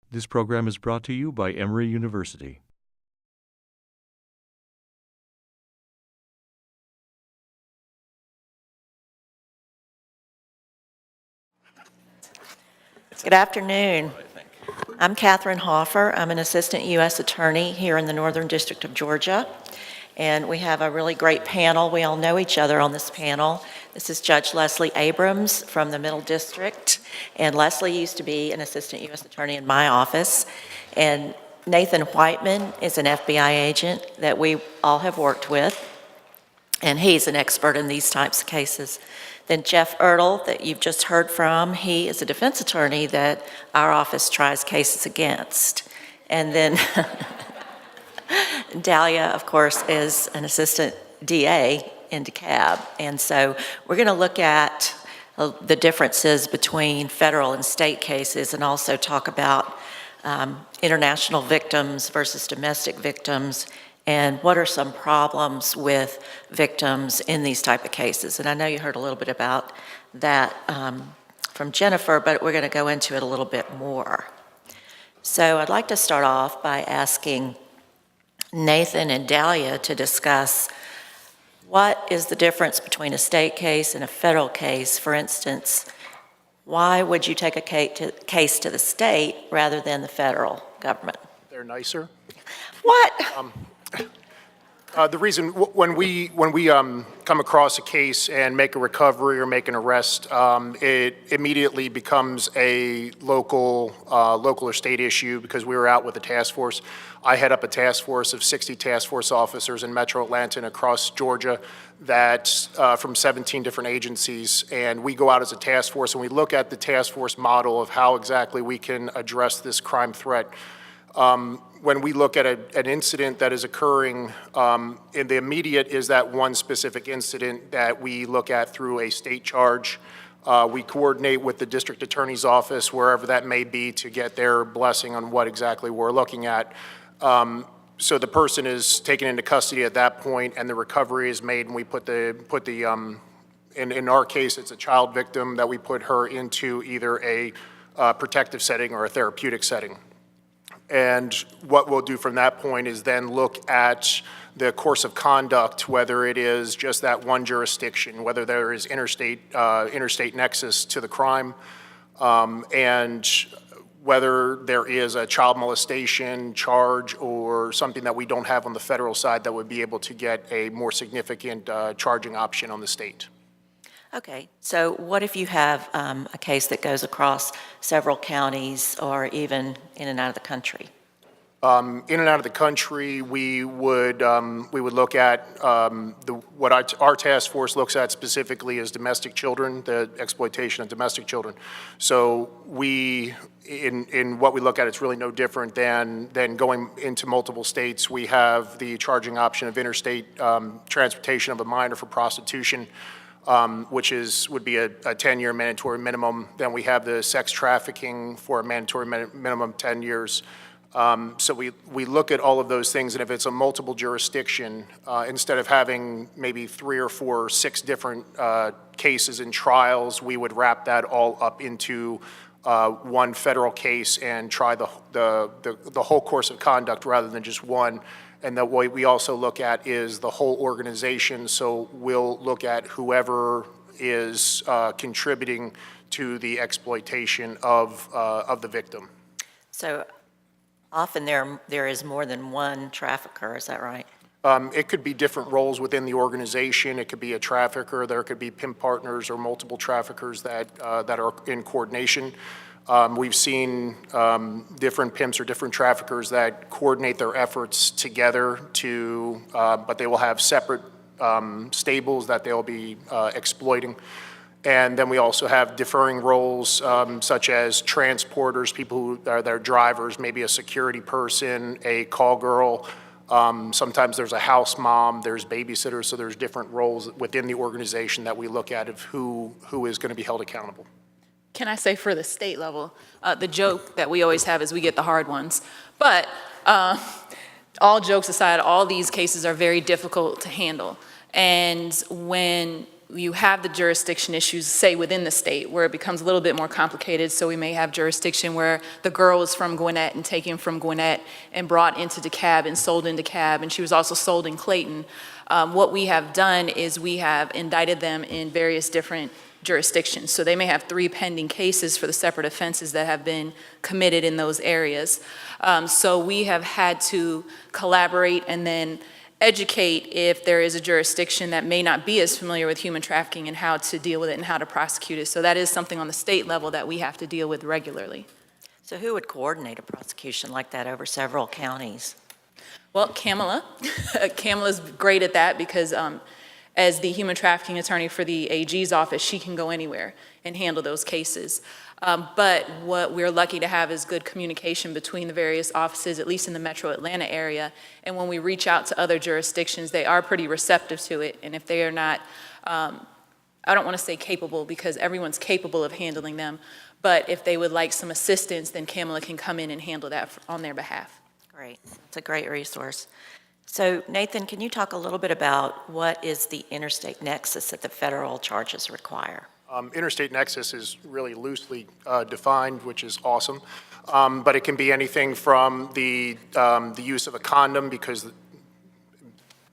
This program is brought to you by Emory University. Good afternoon. I'm Catherine Hoffer. I'm an assistant U.S. attorney here in the Northern District of Georgia, and we have a really great panel. We all know each other on this panel. This is Judge Leslie Abrams from the Middle District, and Leslie used to be an assistant U.S. attorney in my office, and Nathan Whiteman is an FBI agent that we all have worked with, and he's an expert in these types of cases. Then Jeff Ertl, that you've just heard from, he is a defense attorney that our office tries cases against. And then Dahlia, of course, is an assistant DA in DeKalb. And so we're going to look at the differences between federal and state cases and also talk about international victims versus domestic victims, and what are some problems with victims in these type of cases. And I know you heard a little bit about that from Jennifer, but we're going to go into it a little bit more. So I'd like to start off by asking Nathan and Dahlia to discuss what is the difference between a state case and a federal case. For instance, why would you take a case to the state rather than the federal government? They're nicer. What? The reason when we come across a case and make a recovery or make an arrest, it immediately becomes a local or state issue because we were out with a task force. I head up a task force of 60 task force officers in Metro Atlanta and across Georgia that's from 17 different agencies, and we go out as a task force and we look at the task force model of how exactly we can address this crime threat. When we look at an incident that is occurring, in the immediate is that one specific incident that we look at through a state charge. We coordinate with the district attorney's office, wherever that may be, to get their blessing on what exactly we're looking at. So the person is taken into custody at that point, and the recovery is made, and we in our case, it's a child victim that we put her into either a protective setting or a therapeutic setting. And what we'll do from that point is then look at the course of conduct, whether it is just that one jurisdiction, whether there is interstate nexus to the crime, and whether there is a child molestation charge or something that we don't have on the federal side that would be able to get a more significant charging option on the state. Okay, so what if you have a case that goes across several counties or even in and out of the country? In and out of the country, we would look at what our task force looks at specifically is domestic children, the exploitation of domestic children. So in what we look at, it's really no different than going into multiple states. We have the charging option of interstate transportation of a minor for prostitution, which would be a 10-year mandatory minimum. Then we have the sex trafficking for a mandatory minimum 10 years. So we look at all of those things, and if it's a multiple jurisdiction, instead of having maybe 3 or 4 or 6 different cases and trials, we would wrap that all up into one federal case and try the whole course of conduct rather than just one. And the way we also look at is the whole organization. So we'll look at whoever is contributing to the exploitation of the victim. So often there is more than one trafficker, is that right? It could be different roles within the organization. It could be a trafficker. There could be pimp partners or multiple traffickers that are in coordination. We've seen different pimps or different traffickers that coordinate their efforts together but they will have separate stables that they'll be exploiting. And then we also have differing roles such as transporters, people who are their drivers, maybe a security person, a call girl. Sometimes there's a house mom, there's babysitters, so there's different roles within the organization that we look at of who is going to be held accountable. Can I say for the state level, the joke that we always have is we get the hard ones. But all jokes aside, all these cases are very difficult to handle. And when you have the jurisdiction issues, say, within the state, where it becomes a little bit more complicated. So we may have jurisdiction where the girl is from Gwinnett and taken from Gwinnett and brought into DeKalb and sold in DeKalb, and she was also sold in Clayton. What we have done is we have indicted them in various different jurisdictions. So they may have 3 pending cases for the separate offenses that have been committed in those areas. So we have had to collaborate and then educate if there is a jurisdiction that may not be as familiar with human trafficking and how to deal with it and how to prosecute it. So that is something on the state level that we have to deal with regularly. So who would coordinate a prosecution like that over several counties? Well, Kamala. Kamala's great at that because as the human trafficking attorney for the AG's office, she can go anywhere and handle those cases. But what we're lucky to have is good communication between the various offices, at least in the metro Atlanta area. And when we reach out to other jurisdictions, they are pretty receptive to it. And if they are not, I don't want to say capable because everyone's capable of handling them, but if they would like some assistance, then Kamala can come in and handle that on their behalf. Great. It's a great resource. So Nathan, can you talk a little bit about what is the interstate nexus that the federal charges require? Interstate nexus is really loosely defined, which is awesome. But it can be anything from the use of a condom, because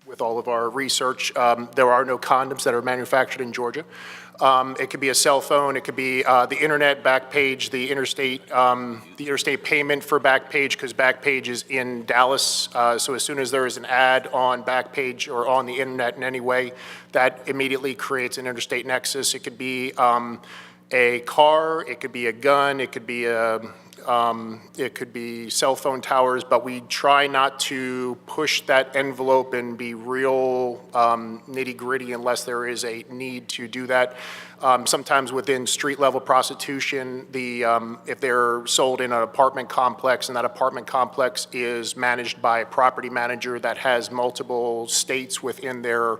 with all of our research, there are no condoms that are manufactured in Georgia. It could be a cell phone. It could be the internet, Backpage, the interstate payment for Backpage, because Backpage is in Dallas. So as soon as there is an ad on Backpage or on the internet in any way, that immediately creates an interstate nexus. It could be a car. It could be a gun. It could be cell phone towers, but we try not to push that envelope and be real nitty-gritty unless there is a need to do that. Sometimes within street-level prostitution, if they're sold in an apartment complex and that apartment complex is managed by a property manager that has multiple states within their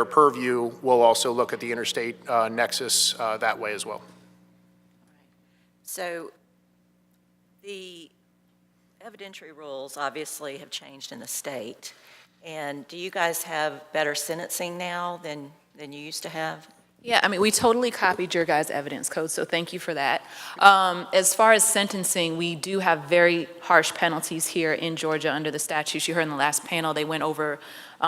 purview, we'll also look at the interstate nexus that way as well. So the evidentiary rules obviously have changed in the state. And do you guys have better sentencing now than you used to have? Yeah, I mean, we totally copied your guys' evidence code, so thank you for that. As far as sentencing, we do have very harsh penalties here in Georgia under the statutes. You heard in the last panel, they went over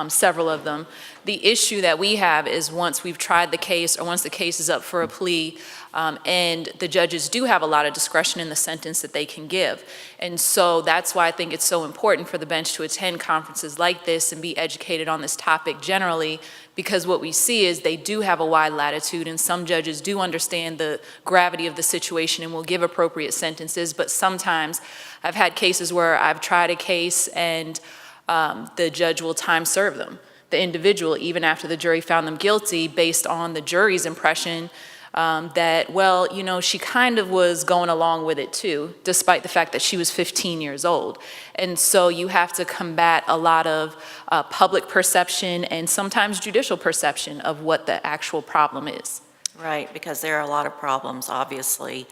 several of them. The issue that we have is once we've tried the case or once the case is up for a plea, and the judges do have a lot of discretion in the sentence that they can give. And so that's why I think it's so important for the bench to attend conferences like this and be educated on this topic generally, because what we see is they do have a wide latitude and some judges do understand the gravity of the situation and will give appropriate sentences. But sometimes I've had cases where I've tried a case and the judge will time serve them, the individual, even after the jury found them guilty, based on the jury's impression that, well, you know, she kind of was going along with it too, despite the fact that she was 15 years old. And so you have to combat a lot of public perception and sometimes judicial perception of what the actual problem is. Right, because there are a lot of problems, obviously,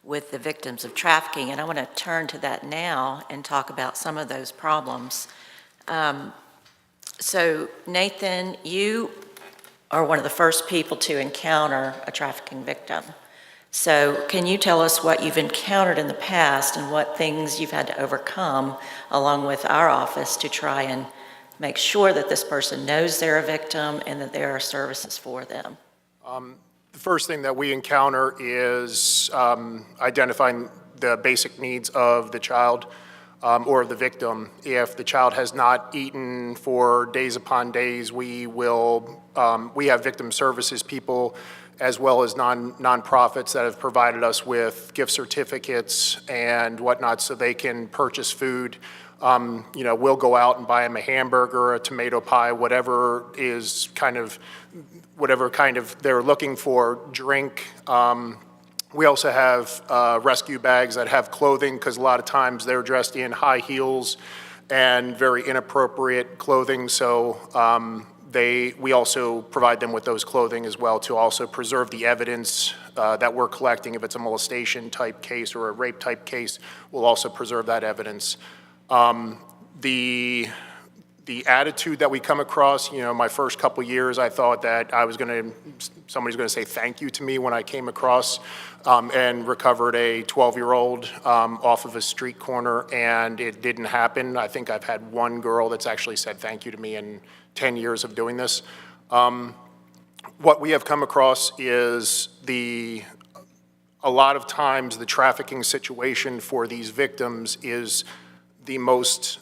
with the victims of trafficking. And I want to turn to that now and talk about some of those problems. So Nathan, you are one of the first people to encounter a trafficking victim. So can you tell us what you've encountered in the past and what things you've had to overcome along with our office to try and make sure that this person knows they're a victim and that there are services for them? The first thing that we encounter is identifying the basic needs of the child or of the victim. If the child has not eaten for days upon days, we have victim services people as well as nonprofits that have provided us with gift certificates and whatnot so they can purchase food. We'll go out and buy them a hamburger, a tomato pie, whatever kind of they're looking for, drink. We also have rescue bags that have clothing, because a lot of times they're dressed in high heels and very inappropriate clothing. So we also provide them with those clothing as well to also preserve the evidence that we're collecting. If it's a molestation type case or a rape type case, we'll also preserve that evidence. The the attitude that we come across. My first couple years, I thought that somebody's gonna say thank you to me when I came across and recovered a 12-year-old off of a street corner, and it didn't happen. I think I've had one girl that's actually said thank you to me in 10 years of doing this. What we have come across is a lot of times the trafficking situation for these victims is the most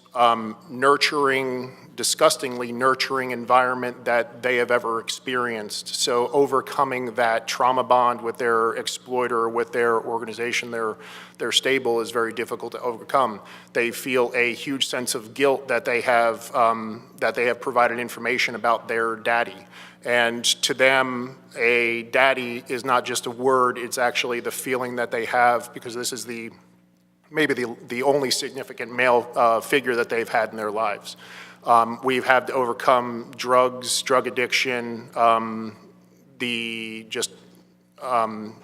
nurturing, disgustingly nurturing environment that they have ever experienced. So overcoming that trauma bond with their exploiter, with their organization, their stable, is very difficult to overcome. They feel a huge sense of guilt that they have provided information about their daddy. And to them, a daddy is not just a word, it's actually the feeling that they have, because this is maybe the only significant male figure that they've had in their lives. We've had to overcome drugs, drug addiction,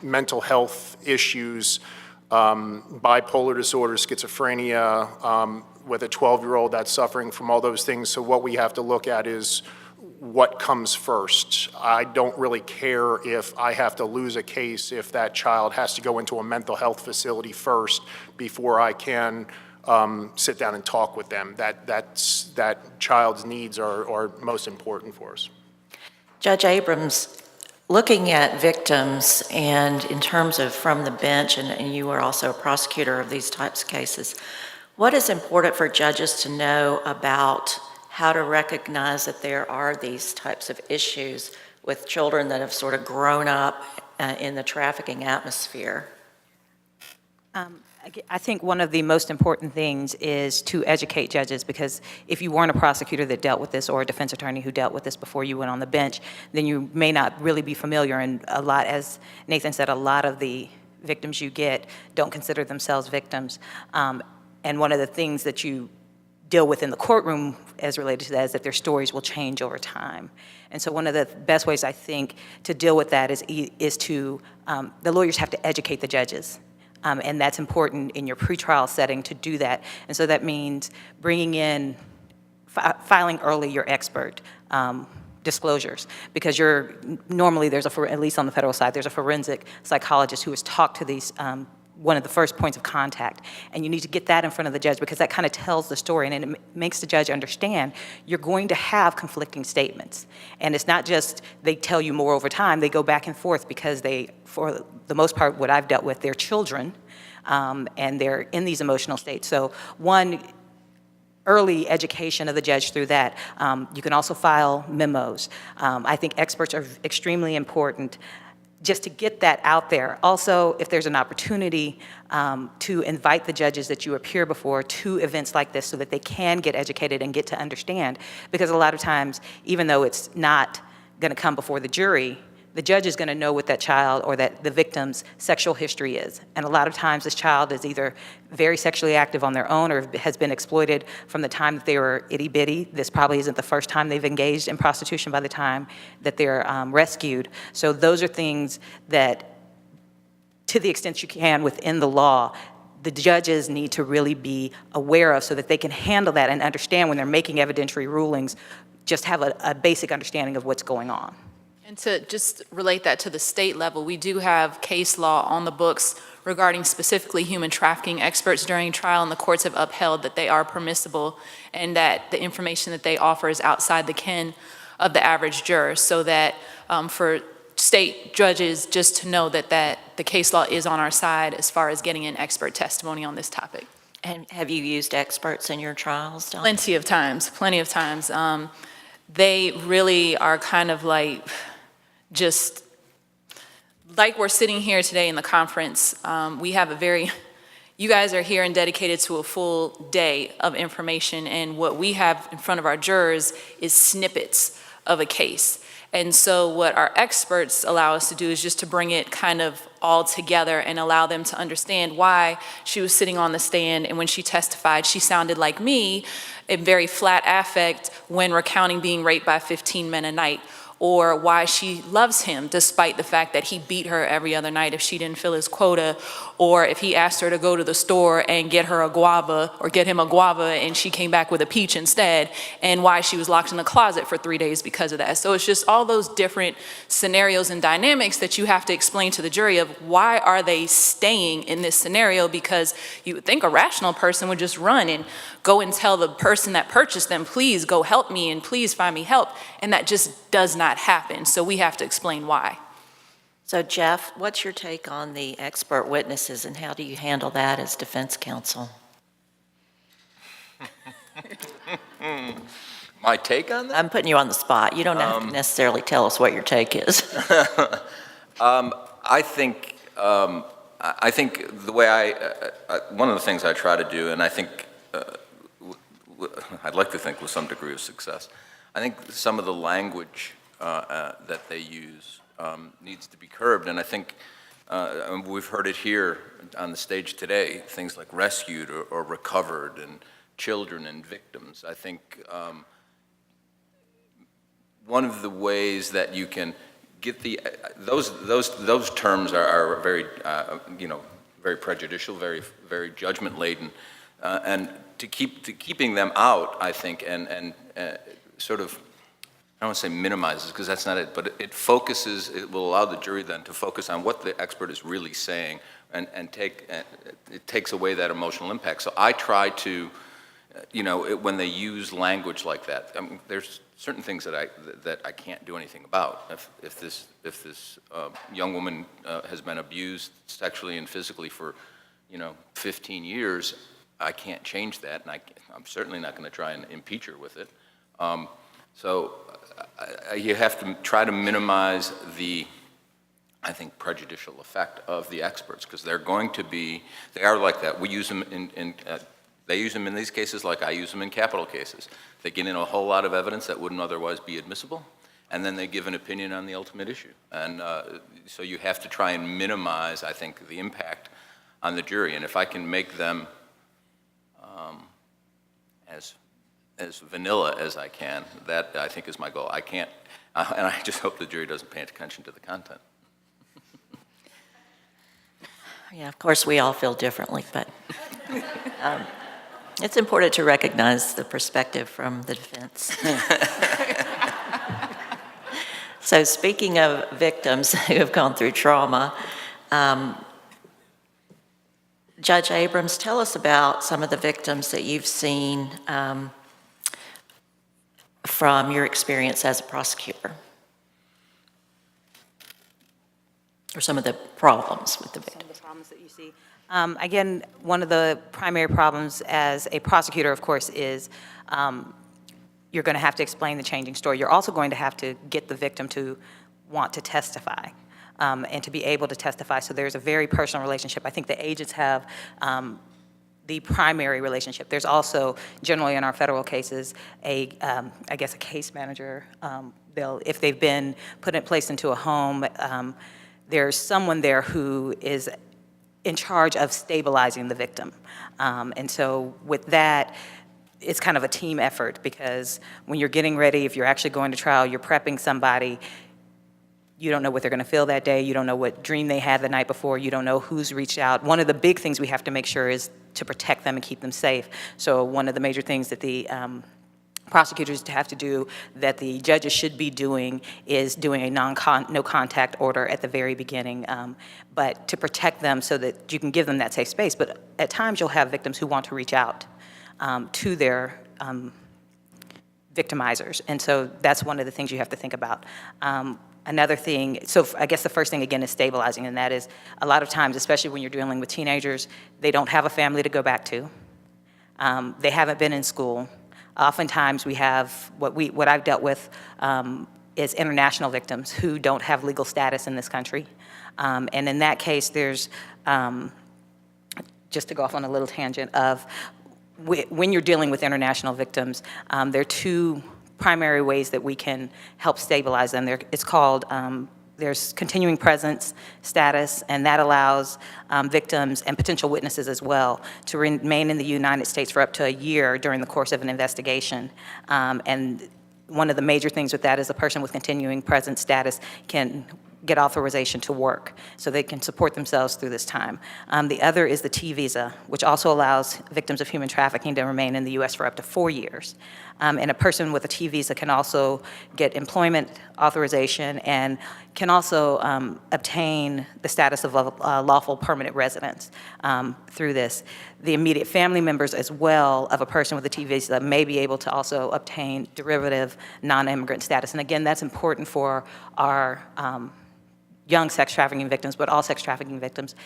mental health issues, bipolar disorder, schizophrenia, with a 12-year-old that's suffering from all those things. So what we have to look at is what comes first. I don't really care if I have to lose a case if that child has to go into a mental health facility first before I can sit down and talk with them. That child's needs are most important for us. Judge Abrams, looking at victims and in terms of from the bench, and you are also a prosecutor of these types of cases, what is important for judges to know about how to recognize that there are these types of issues with children that have sort of grown up in the trafficking atmosphere? I think one of the most important things is to educate judges, because if you weren't a prosecutor that dealt with this or a defense attorney who dealt with this before you went on the bench, then you may not really be familiar. And a lot, as Nathan said, a lot of the victims you get don't consider themselves victims. And one of the things that you deal with in the courtroom as related to that is that their stories will change over time. And so one of the best ways, I think, to deal with that is to, the lawyers have to educate the judges. And that's important in your pretrial setting to do that. And so that means bringing in, filing early your expert disclosures, because normally there's at least on the federal side, there's a forensic psychologist who has talked to these one of the first points of contact. And you need to get that in front of the judge, because that kind of tells the story, and it makes the judge understand you're going to have conflicting statements. And it's not just they tell you more over time, they go back and forth, because they, for the most part, what I've dealt with, they're children, and they're in these emotional states. So one, early education of the judge through that. You can also file memos. I think experts are extremely important, just to get that out there. Also, if there's an opportunity to invite the judges that you appear before to events like this so that they can get educated and get to understand. Because a lot of times, even though it's not gonna come before the jury, the judge is gonna know what that child or that the victim's sexual history is. And a lot of times this child is either very sexually active on their own or has been exploited from the time that they were itty bitty. This probably isn't the first time they've engaged in prostitution by the time that they're rescued. So those are things that, to the extent you can within the law, the judges need to really be aware of so that they can handle that and understand when they're making evidentiary rulings, just have a basic understanding of what's going on. And to just relate that to the state level, we do have case law on the books regarding specifically human trafficking experts during trial, and the courts have upheld that they are permissible and that the information that they offer is outside the ken of the average juror, so that for state judges just to know that the case law is on our side as far as getting an expert testimony on this topic. And have you used experts in your trials, Dawn? Plenty of times. They really are kind of like, just like we're sitting here today in the conference, we have you guys are here and dedicated to a full day of information, and what we have in front of our jurors is snippets of a case. And so what our experts allow us to do is just to bring it kind of all together and allow them to understand why she was sitting on the stand, and when she testified, she sounded like me in very flat affect when recounting being raped by 15 men a night. or why she loves him despite the fact that he beat her every other night if she didn't fill his quota, or if he asked her to go to the store and get her a guava or get him a guava and she came back with a peach instead, and why she was locked in the closet for 3 days because of that. So it's just all those different scenarios and dynamics that you have to explain to the jury of why are they staying in this scenario, because you would think a rational person would just run and go and tell the person that purchased them, please go help me and please find me help, and that just does not happen. So we have to explain why. So Jeff, what's your take on the expert witnesses and how do you handle that as defense counsel? My take on that? I'm putting you on the spot. You don't have to necessarily tell us what your take is. I think the way one of the things I try to do, and I think I'd like to think with some degree of success, I think some of the language that they use needs to be curbed, and I think we've heard it here on the stage today, things like rescued or recovered and children and victims. I think one of the ways that you can get those terms are very very prejudicial, very judgment laden, and keeping them out, I think, and sort of, I don't want to say minimizes, because that's not it, but it focuses, it will allow the jury then to focus on what the expert is really saying, and it takes away that emotional impact. So I try to, when they use language like that, I mean, there's certain things that I can't do anything about. If this young woman has been abused sexually and physically for 15 years, I can't change that, and I'm certainly not going to try and impeach her with it. So you have to try to minimize the, I think, prejudicial effect of the experts, because they are like that. We use them they use them in these cases like I use them in capital cases. They get in a whole lot of evidence that wouldn't otherwise be admissible, and then they give an opinion on the ultimate issue. And so you have to try and minimize, I think, the impact on the jury. And if I can make them as vanilla as I can, that I think is my goal. I can't, and I just hope the jury doesn't pay attention to the content. Yeah, of course, we all feel differently, but it's important to recognize the perspective from the defense. So speaking of victims who have gone through trauma, Judge Abrams, tell us about some of the victims that you've seen from your experience as a prosecutor, or some of the problems with the victims. Some of the problems that you see. Again, one of the primary problems as a prosecutor, of course, is you're going to have to explain the changing story. You're also going to have to get the victim to want to testify and to be able to testify. So there's a very personal relationship. I think the agents have the primary relationship. There's also, generally in our federal cases, I guess a case manager. If they've been placed into a home, there's someone there who is in charge of stabilizing the victim. And so with that, it's kind of a team effort, because when you're getting ready, if you're actually going to trial, you're prepping somebody, you don't know what they're going to feel that day, you don't know what dream they had the night before, you don't know who's reached out. One of the big things we have to make sure is to protect them and keep them safe. So one of the major things that the prosecutors have to do, that the judges should be doing, is doing a no contact order at the very beginning, but to protect them so that you can give them that safe space. But at times you'll have victims who want to reach out to their victimizers, and so that's one of the things you have to think about. Another thing, so I guess the first thing again is stabilizing, and that is a lot of times, especially when you're dealing with teenagers, they don't have a family to go back to. They haven't been in school. Oftentimes we have, what I've dealt with is international victims who don't have legal status in this country. And in that case, there's, just to go off on a little tangent of, when you're dealing with international victims, there are two primary ways that we can help stabilize them. It's called, there's continuing presence status, and that allows victims and potential witnesses as well to remain in the United States for up to a year during the course of an investigation. And one of the major things with that is a person with continuing present status can get authorization to work, so they can support themselves through this time. The other is the T visa, which also allows victims of human trafficking to remain in the U.S. for up to 4 years. And a person with a T visa can also get employment authorization and can also obtain the status of a lawful permanent residence through this. The immediate family members as well of a person with a T visa may be able to also obtain derivative non-immigrant status. And again, that's important for our young sex trafficking victims, but all sex trafficking victims,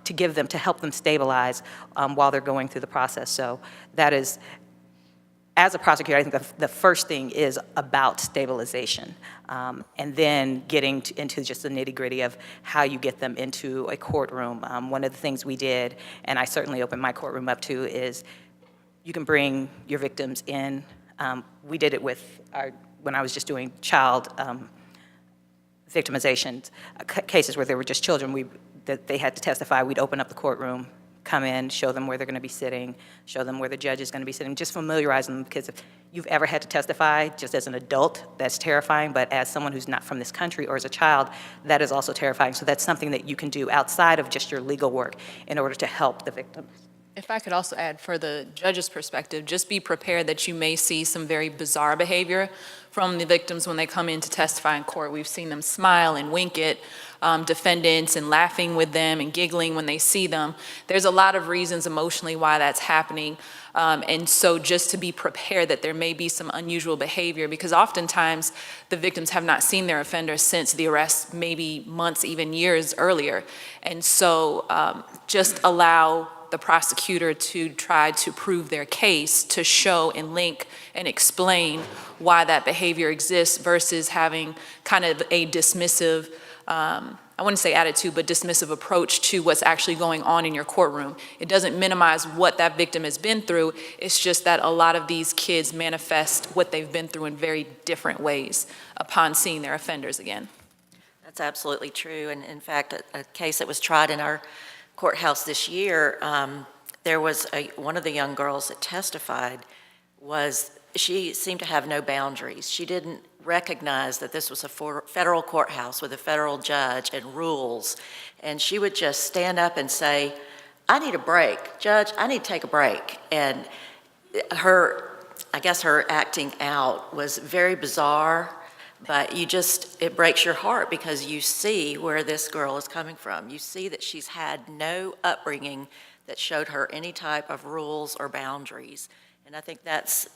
to help them stabilize while they're going through the process. So that is, as a prosecutor, I think the first thing is about stabilization, and then getting into just the nitty-gritty of how you get them into a courtroom. One of the things we did, and I certainly opened my courtroom up to, is you can bring your victims in. We did it with when I was just doing child victimization cases where there were just children that they had to testify. We'd open up the courtroom, come in, show them where they're going to be sitting, show them where the judge is going to be sitting, just familiarize them, because if you've ever had to testify just as an adult, that's terrifying, but as someone who's not from this country or as a child, that is also terrifying. So that's something that you can do outside of just your legal work in order to help the victims. If I could also add, for the judge's perspective, just be prepared that you may see some very bizarre behavior from the victims when they come in to testify in court. We've seen them smile and wink at defendants and laughing with them and giggling when they see them. There's a lot of reasons emotionally why that's happening. And so just to be prepared that there may be some unusual behavior, because oftentimes the victims have not seen their offenders since the arrest, maybe months, even years earlier. And so just allow the prosecutor to try to prove their case, to show and link and explain why that behavior exists, versus having kind of a dismissive, I wouldn't say attitude, but dismissive approach to what's actually going on in your courtroom. It doesn't minimize what that victim has been through. It's just that a lot of these kids manifest what they've been through in very different ways upon seeing their offenders again. That's absolutely true. And in fact, a case that was tried in our courthouse this year, there was one of the young girls that testified she seemed to have no boundaries. She didn't recognize that this was a federal courthouse with a federal judge and rules. And she would just stand up and say, "I need a break. Judge, I need to take a break." And I guess her acting out was very bizarre, but it breaks your heart because you see where this girl is coming from. You see that she's had no upbringing that showed her any type of rules or boundaries. And I think that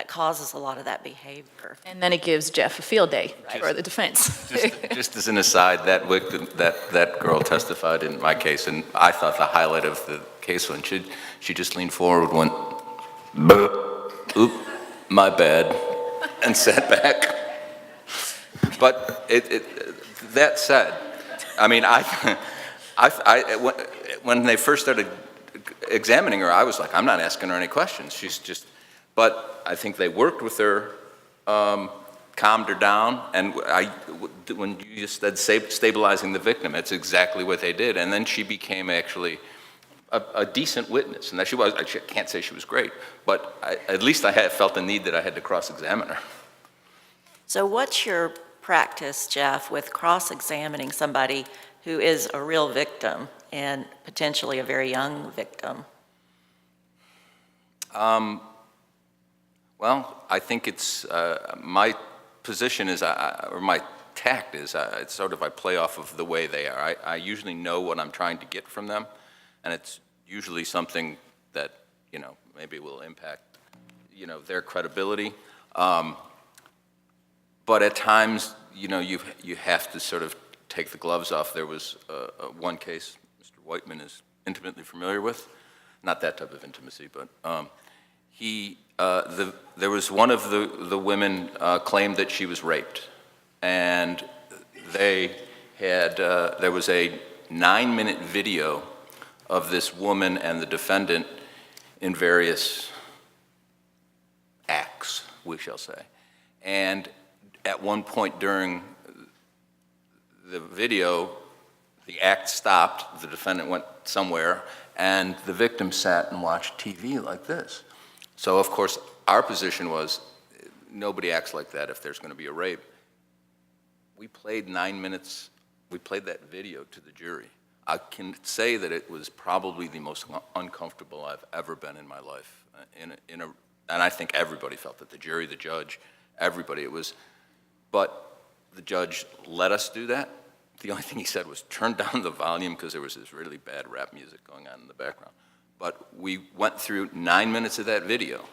causes a lot of that behavior. And then it gives Jeff a field day for the defense. Just as an aside, that girl testified in my case, and I thought the highlight of the case when she just leaned forward, went, "Oop, my bad," and sat back. But that said, I mean, when they first started examining her, I was like, I'm not asking her any questions. But I think they worked with her, calmed her down, and when you just said stabilizing the victim, that's exactly what they did. And then she became actually a decent witness, and that she was. I can't say she was great, but at least I had felt the need that I had to cross-examine her. So what's your practice, Jeff, with cross-examining somebody who is a real victim and potentially a very young victim? Well, I think it's, my position is, or my tact is, it's sort of I play off of the way they are. I usually know what I'm trying to get from them, and it's usually something that, maybe will impact, their credibility. But at times, you have to sort of take the gloves off. There was one case Mr. Whiteman is intimately familiar with, not that type of intimacy, but there was one of the women claimed that she was raped, and there was a 9-minute video of this woman and the defendant in various acts, we shall say. And at one point during the video, the act stopped, the defendant went somewhere, and the victim sat and watched TV like this. So, of course, our position was, nobody acts like that if there's going to be a rape. We played 9 minutes, we played that video to the jury. I can say that it was probably the most uncomfortable I've ever been in my life. And I think everybody felt it, the jury, the judge, everybody. It was, but the judge let us do that. The only thing he said was turn down the volume because there was this really bad rap music going on in the background. But we went through 9 minutes of that video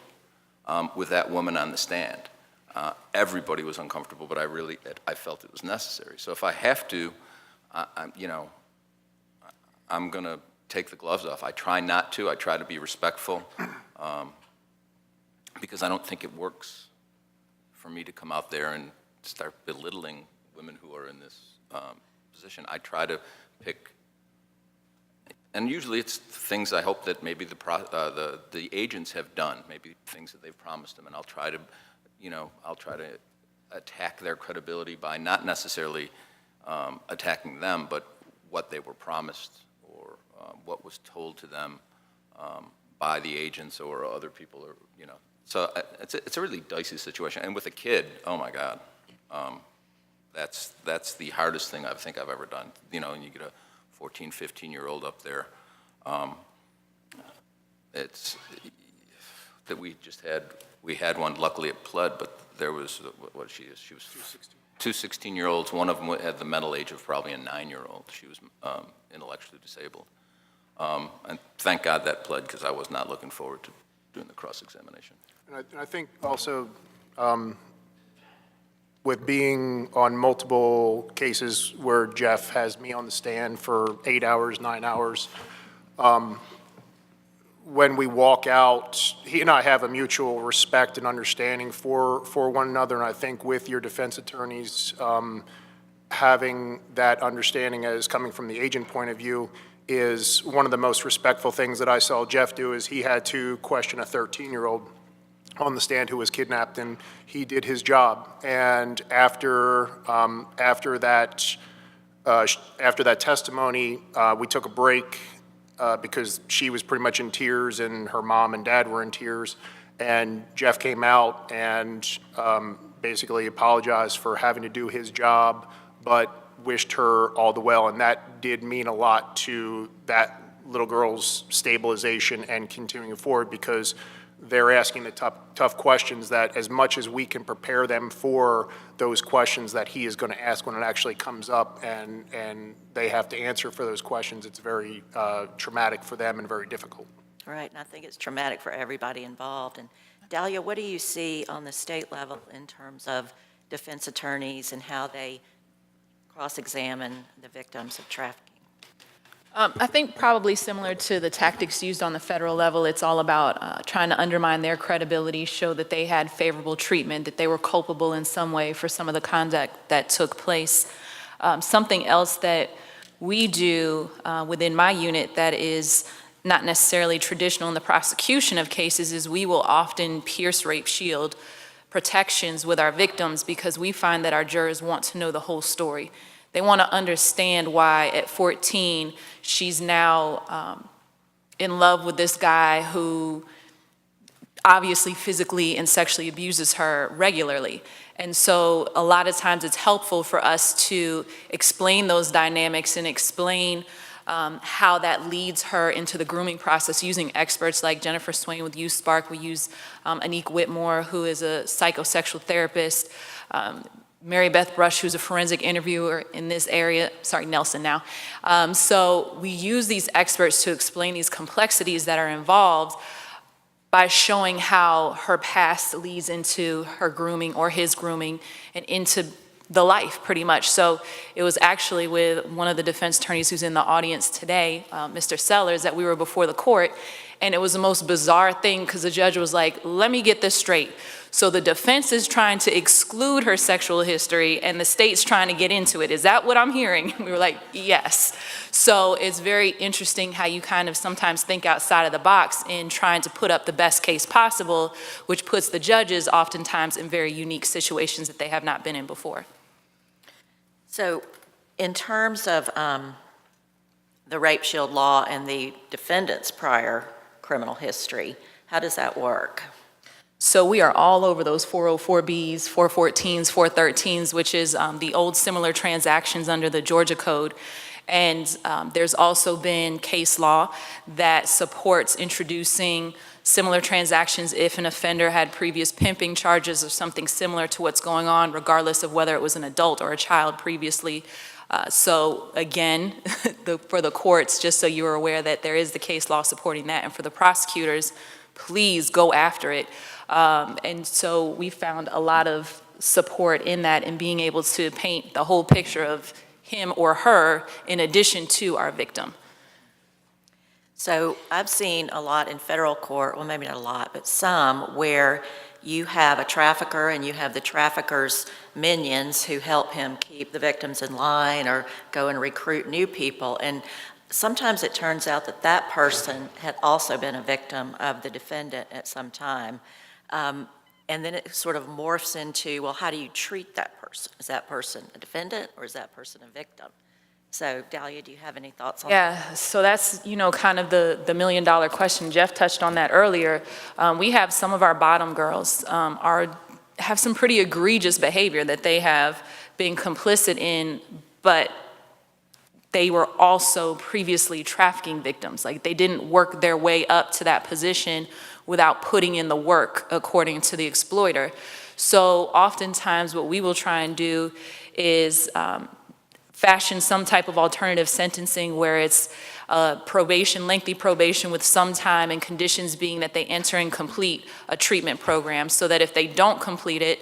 with that woman on the stand. Everybody was uncomfortable, but I felt it was necessary. So if I have to, I'm going to take the gloves off. I try not to. I try to be respectful because I don't think it works for me to come out there and start belittling women who are in this position. I try to pick, and usually it's things I hope that maybe the agents have done, maybe things that they've promised them, and I'll try to attack their credibility by not necessarily attacking them, but what they were promised or what was told to them by the agents or other people, or So it's a really dicey situation, and with a kid, oh my God, that's the hardest thing I think I've ever done. And you get a 14, 15-year-old up there. It's that we had one. Luckily, it pled, but there was she was 2 16-year-olds. One of them had the mental age of probably a 9-year-old. She was intellectually disabled, and thank God that pled because I was not looking forward to doing the cross-examination. And I think also with being on multiple cases where Jeff has me on the stand for 8 hours, 9 hours, when we walk out, he and I have a mutual respect and understanding for one another, and I think with your defense attorneys having that understanding as coming from the agent point of view is one of the most respectful things that I saw Jeff do. Is he had to question a 13-year-old on the stand who was kidnapped, and he did his job. And after that testimony, we took a break because she was pretty much in tears, and her mom and dad were in tears. And Jeff came out and basically apologized for having to do his job, but wished her all the well, and that did mean a lot to that little girl's stabilization and continuing forward, because they're asking the tough questions that, as much as we can prepare them for those questions that he is going to ask when it actually comes up, and they have to answer for those questions, it's very traumatic for them and very difficult. Right, and I think it's traumatic for everybody involved. And Dahlia, what do you see on the state level in terms of defense attorneys and how they cross-examine the victims of trafficking? I think probably similar to the tactics used on the federal level. It's all about trying to undermine their credibility, show that they had favorable treatment, that they were culpable in some way for some of the conduct that took place. Something else that we do within my unit that is not necessarily traditional in the prosecution of cases is we will often pierce rape shield protections with our victims, because we find that our jurors want to know the whole story. They want to understand why at 14 she's now in love with this guy who obviously physically and sexually abuses her regularly. And so a lot of times it's helpful for us to explain those dynamics and explain how that leads her into the grooming process using experts like Jennifer Swain with Youth Spark. We use Anique Whitmore, who is a psychosexual therapist, Mary Beth Brush, who's a forensic interviewer in this area, sorry, Nelson now. So we use these experts to explain these complexities that are involved by showing how her past leads into her grooming or his grooming and into the life, pretty much. So it was actually with one of the defense attorneys who's in the audience today, Mr. Sellers, that we were before the court, and it was the most bizarre thing because the judge was like, let me get this straight. So the defense is trying to exclude her sexual history and the state's trying to get into it. Is that what I'm hearing? We were like, yes. So it's very interesting how you kind of sometimes think outside of the box in trying to put up the best case possible, which puts the judges oftentimes in very unique situations that they have not been in before. So in terms of the rape shield law and the defendant's prior criminal history, how does that work? So we are all over those 404Bs, 414s, 413s, which is the old similar transactions under the Georgia Code. And there's also been case law that supports introducing similar transactions if an offender had previous pimping charges or something similar to what's going on, regardless of whether it was an adult or a child previously. So again, for the courts, just so you're aware that there is the case law supporting that, and for the prosecutors, please go after it. And so we found a lot of support in that, in being able to paint the whole picture of him or her in addition to our victim. So I've seen a lot in federal court, well, maybe not a lot, but some, where you have a trafficker and you have the trafficker's minions who help him keep the victims in line or go and recruit new people. And sometimes it turns out that that person had also been a victim of the defendant at some time. And then it sort of morphs into, well, how do you treat that person? Is that person a defendant or is that person a victim? So, Dahlia, do you have any thoughts on that? Yeah, so that's, kind of the million-dollar question. Jeff touched on that earlier. We have some of our bottom girls have some pretty egregious behavior that they have been complicit in, but they were also previously trafficking victims. Like, they didn't work their way up to that position without putting in the work, according to the exploiter. So oftentimes what we will try and do is fashion some type of alternative sentencing where it's probation, lengthy probation with some time, and conditions being that they enter and complete a treatment program, so that if they don't complete it,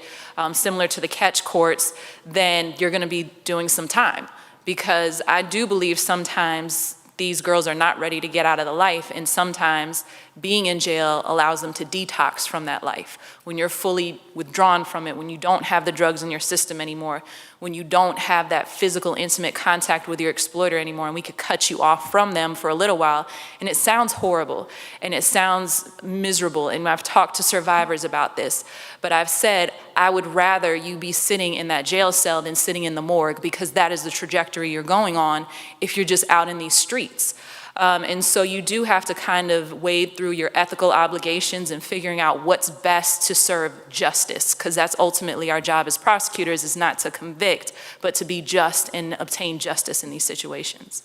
similar to the catch courts, then you're gonna be doing some time. Because I do believe sometimes these girls are not ready to get out of the life, and sometimes being in jail allows them to detox from that life. When you're fully withdrawn from it, when you don't have the drugs in your system anymore, when you don't have that physical, intimate contact with your exploiter anymore, and we could cut you off from them for a little while. And it sounds horrible, and it sounds miserable, and I've talked to survivors about this, but I've said, I would rather you be sitting in that jail cell than sitting in the morgue, because that is the trajectory you're going on if you're just out in these streets. And so you do have to kind of wade through your ethical obligations and figuring out what's best to serve justice, because that's ultimately our job as prosecutors, is not to convict, but to be just and obtain justice in these situations.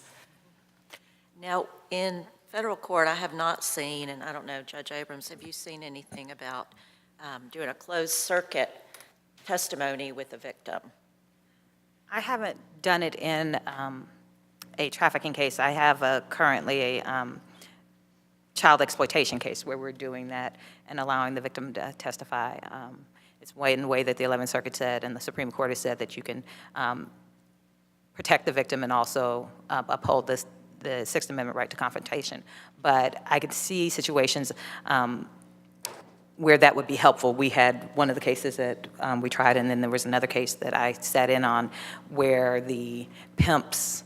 Now, in federal court, I have not seen, and I don't know, Judge Abrams, have you seen anything about doing a closed circuit testimony with the victim? I haven't done it in a trafficking case. I have currently a child exploitation case where we're doing that and allowing the victim to testify. It's in the way that the 11th Circuit said, and the Supreme Court has said, that you can protect the victim and also uphold the Sixth Amendment right to confrontation. But I could see situations where that would be helpful. We had one of the cases that we tried, and then there was another case that I sat in on where the pimp's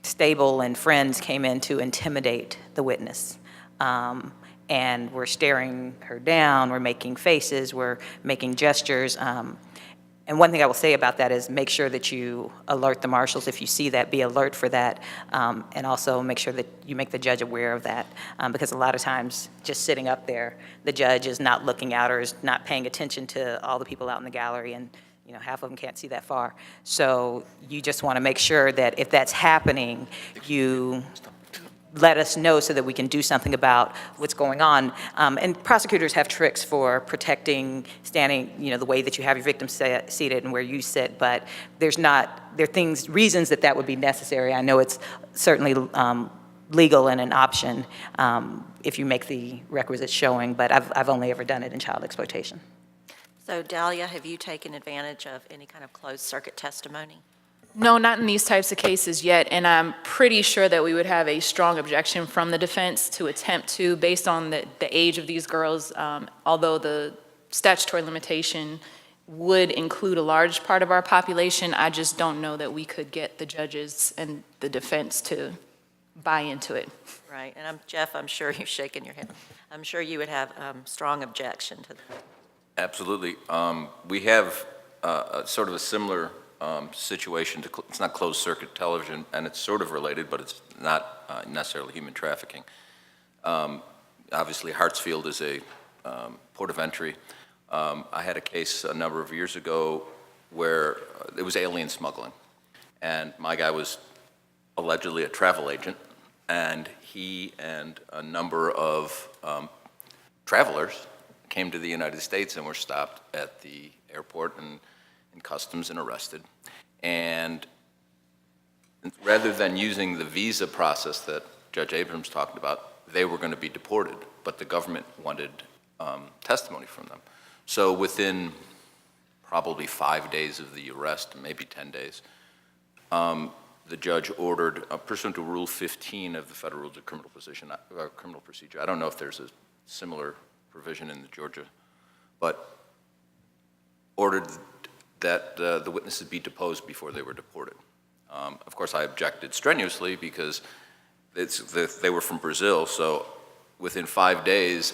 stable and friends came in to intimidate the witness. And we're staring her down, we're making faces, we're making gestures. And one thing I will say about that is make sure that you alert the marshals if you see that, be alert for that, and also make sure that you make the judge aware of that, because a lot of times just sitting up there, the judge is not looking out or is not paying attention to all the people out in the gallery, and half of them can't see that far. So you just want to make sure that if that's happening, you let us know so that we can do something about what's going on. And prosecutors have tricks for protecting standing, the way that you have your victim seated and where you sit, but there are reasons that would be necessary. I know it's certainly legal and an option if you make the requisite showing, but I've only ever done it in child exploitation. So, Dahlia, have you taken advantage of any kind of closed circuit testimony? No, not in these types of cases yet, and I'm pretty sure that we would have a strong objection from the defense to attempt to, based on the age of these girls, although the statutory limitation would include a large part of our population, I just don't know that we could get the judges and the defense to buy into it. Right, and Jeff, I'm sure you're shaking your head. I'm sure you would have strong objection to that. Absolutely. We have sort of a similar situation. It's not closed circuit television, and it's sort of related, but it's not necessarily human trafficking. Obviously, Hartsfield is a port of entry. I had a case a number of years ago where it was alien smuggling. And my guy was allegedly a travel agent, and he and a number of travelers came to the United States and were stopped at the airport and in customs and arrested. And rather than using the visa process that Judge Abrams talked about, they were going to be deported, but the government wanted testimony from them. So within probably 5 days of the arrest, maybe 10 days, the judge ordered, pursuant to Rule 15 of the Federal Rules of Criminal Procedure, I don't know if there's a similar provision in Georgia, but ordered that the witnesses be deposed before they were deported. Of course, I objected strenuously because they were from Brazil, so within 5 days,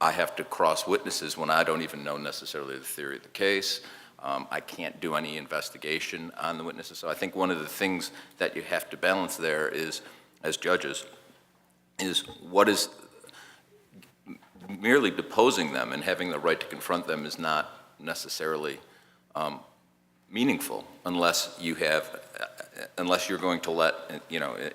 I have to cross witnesses when I don't even know necessarily the theory of the case. I can't do any investigation on the witnesses. So I think one of the things that you have to balance there is, as judges, is what is merely deposing them and having the right to confront them is not necessarily meaningful unless you have, unless you're going to let,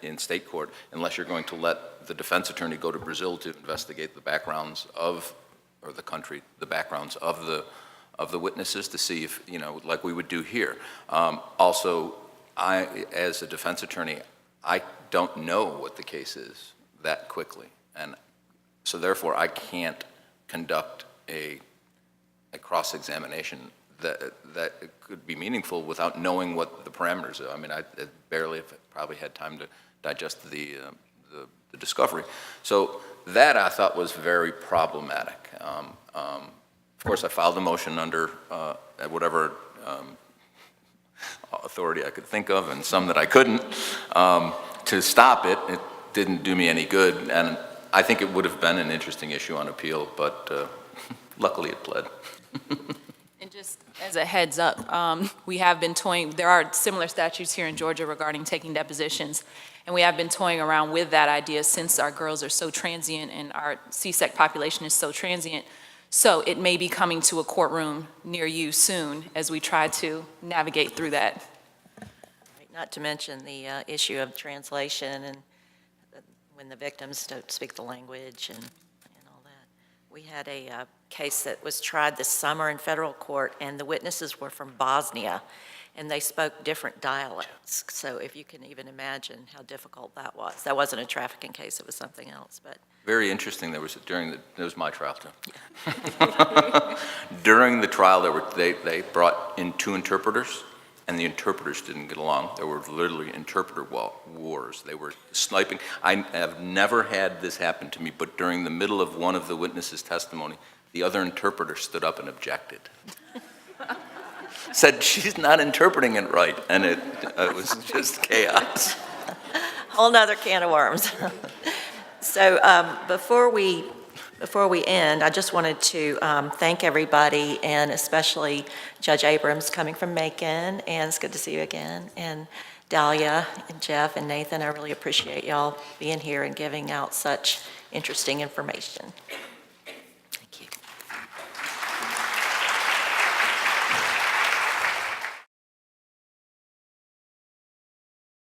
in state court, unless you're going to let the defense attorney go to Brazil to investigate the backgrounds of, or the country, the backgrounds of the witnesses to see if, like we would do here. Also, I, as a defense attorney, I don't know what the case is that quickly. And so therefore, I can't conduct a cross-examination that could be meaningful without knowing what the parameters are. I mean, I barely have probably had time to digest the discovery. So that I thought was very problematic. Of course, I filed a motion under whatever authority I could think of, and some that I couldn't, to stop it. It didn't do me any good, and I think it would have been an interesting issue on appeal, but luckily it pled. And just as a heads up, we have been toying, there are similar statutes here in Georgia regarding taking depositions, and we have been toying around with that idea since our girls are so transient and our CSEC population is so transient. So it may be coming to a courtroom near you soon as we try to navigate through that. Not to mention the issue of translation and when the victims don't speak the language and all that. We had a case that was tried this summer in federal court, and the witnesses were from Bosnia, and they spoke different dialects. So if you can even imagine how difficult that was. That wasn't a trafficking case, it was something else, but. Very interesting. There was it was my trial too. During the trial, they brought in 2 interpreters, and the interpreters didn't get along. There were literally interpreter wars. They were sniping. I have never had this happen to me, but during the middle of one of the witnesses' testimony, the other interpreter stood up and objected. Said she's not interpreting it right, and it was just chaos. Whole nother can of worms. So before we end, I just wanted to thank everybody, and especially Judge Abrams coming from Macon, and it's good to see you again, and Dahlia and Jeff and Nathan. I really appreciate y'all being here and giving out such interesting information.